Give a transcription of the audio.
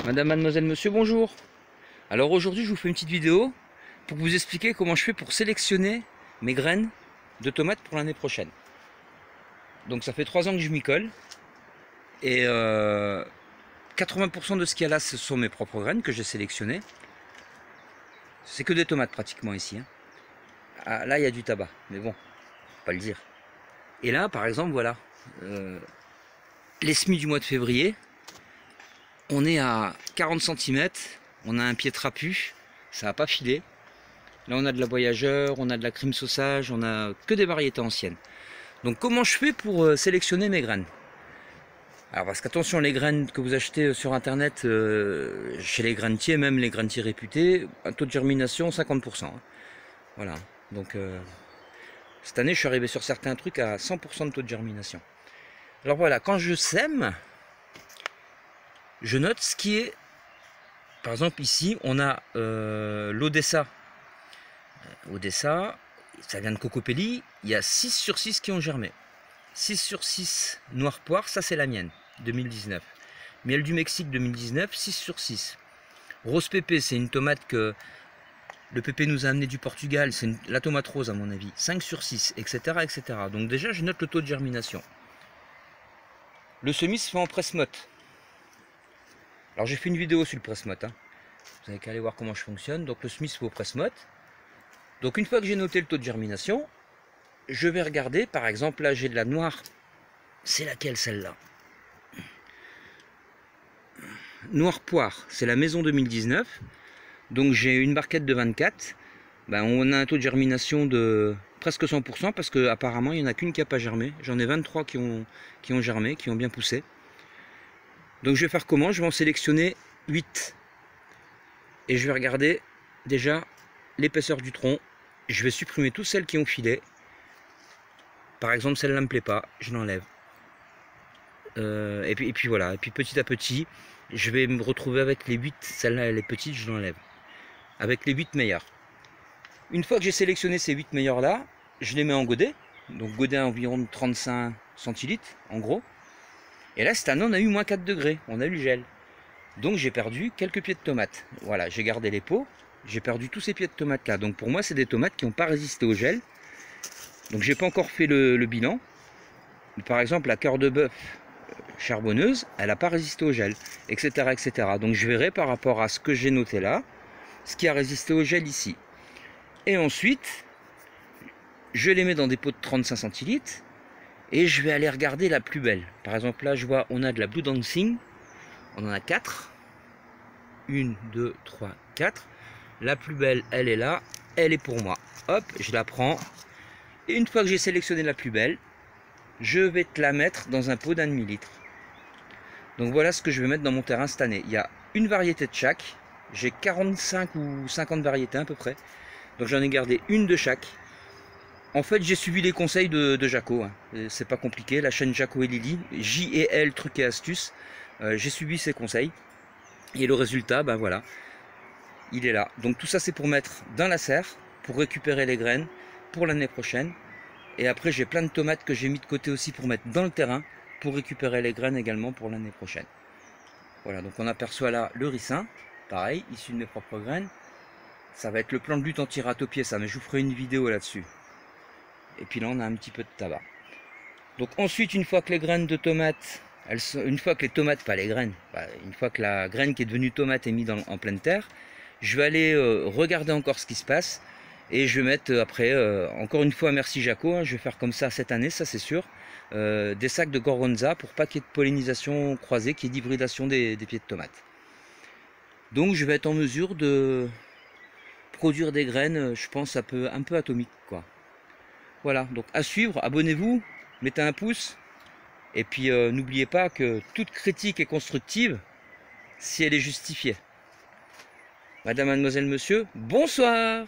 Madame, mademoiselle, monsieur, bonjour. Alors aujourd'hui je vous fais une petite vidéo pour vous expliquer comment je fais pour sélectionner mes graines de tomates pour l'année prochaine. Donc ça fait 3 ans que je m'y colle et 80% de ce qu'il y a là ce sont mes propres graines que j'ai sélectionnées. C'est que des tomates pratiquement ici, hein. Ah, là il y a du tabac, mais bon, faut pas le dire. Et là par exemple voilà, les semis du mois de février, on est à 40 cm, on a un pied trapu, ça n'a pas filé. Là on a de la voyageur, on a de la crème sausage, on a que des variétés anciennes. Donc comment je fais pour sélectionner mes graines? Alors parce qu'attention, les graines que vous achetez sur internet, chez les grainetiers, même les grainetiers réputés, un taux de germination 50%, hein. Voilà, donc cette année je suis arrivé sur certains trucs à 100% de taux de germination. Alors voilà, quand je sème, je note ce qui est, par exemple ici on a l'Odessa. Odessa, ça vient de Cocopelli, il y a 6 sur 6 qui ont germé. 6 sur 6 noir poire, ça c'est la mienne, 2019. Miel du Mexique 2019, 6 sur 6. Rose pépé, c'est une tomate que le pépé nous a amené du Portugal, c'est la tomate rose à mon avis, 5 sur 6, etc., etc. Donc déjà je note le taux de germination. Le semis se fait en presse-motte. Alors j'ai fait une vidéo sur le presse-motte, hein. Vous n'avez qu'à aller voir comment je fonctionne. Donc le semis se fait au presse-motte. Donc une fois que j'ai noté le taux de germination, je vais regarder, par exemple là j'ai de la noire, c'est laquelle celle-là? Noir poire, c'est la maison 2019, donc j'ai une barquette de 24, ben, on a un taux de germination de presque 100% parce qu'apparemment il n'y en a qu'une qui n'a pas germé, j'en ai 23 qui ont germé, qui ont bien poussé. Donc je vais faire comment? Je vais en sélectionner 8 et je vais regarder déjà l'épaisseur du tronc. Je vais supprimer toutes celles qui ont filé. Par exemple, celle-là ne me plaît pas, je l'enlève. Et puis voilà, et puis petit à petit, je vais me retrouver avec les 8. Celle-là, elle est petite, je l'enlève. Avec les 8 meilleures. Une fois que j'ai sélectionné ces 8 meilleures-là, je les mets en godet. Donc godet à environ 35 centilitres, en gros. Et là, cette année, on a eu moins 4 degrés, on a eu le gel. Donc j'ai perdu quelques pieds de tomates. Voilà, j'ai gardé les pots. J'ai perdu tous ces pieds de tomates là. Donc pour moi, c'est des tomates qui n'ont pas résisté au gel. Donc j'ai pas encore fait le bilan. Par exemple, la cœur de bœuf charbonneuse, elle n'a pas résisté au gel, etc., etc. Donc je verrai par rapport à ce que j'ai noté là, ce qui a résisté au gel ici. Et ensuite, je les mets dans des pots de 35 centilitres et je vais aller regarder la plus belle. Par exemple, là, je vois, on a de la Blue Dancing. On en a 4. 1, 2, 3, 4. La plus belle, elle est là. Elle est pour moi. Hop, je la prends. Et une fois que j'ai sélectionné la plus belle, je vais te la mettre dans un pot d'un demi-litre. Donc voilà ce que je vais mettre dans mon terrain cette année. Il y a une variété de chaque. J'ai 45 ou 50 variétés à peu près. Donc j'en ai gardé une de chaque. En fait, j'ai suivi les conseils de Jaco, hein. C'est pas compliqué. La chaîne Jaco et Lily, J&L trucs et astuces. J'ai suivi ses conseils. Et le résultat, ben voilà, il est là. Donc tout ça, c'est pour mettre dans la serre, pour récupérer les graines pour l'année prochaine. Et après, j'ai plein de tomates que j'ai mis de côté aussi pour mettre dans le terrain, pour récupérer les graines également pour l'année prochaine. Voilà, donc on aperçoit là le ricin, pareil, issu de mes propres graines. Ça va être le plan de lutte anti-ratopier, ça, mais je vous ferai une vidéo là-dessus. Et puis là, on a un petit peu de tabac. Donc ensuite, une fois que les graines de tomates, une fois que les tomates, pas les graines, une fois que la graine qui est devenue tomate est mise en pleine terre, je vais aller regarder encore ce qui se passe. Et je vais mettre après, encore une fois merci Jaco, hein, je vais faire comme ça cette année, ça c'est sûr, des sacs de Gorgonza pour pas qu'il y ait de pollinisation croisée, qu'il y ait d'hybridation des pieds de tomates. Donc je vais être en mesure de produire des graines, je pense un peu atomiques, quoi. Voilà, donc à suivre, abonnez-vous, mettez un pouce, et puis n'oubliez pas que toute critique est constructive si elle est justifiée. Madame, mademoiselle, monsieur, bonsoir!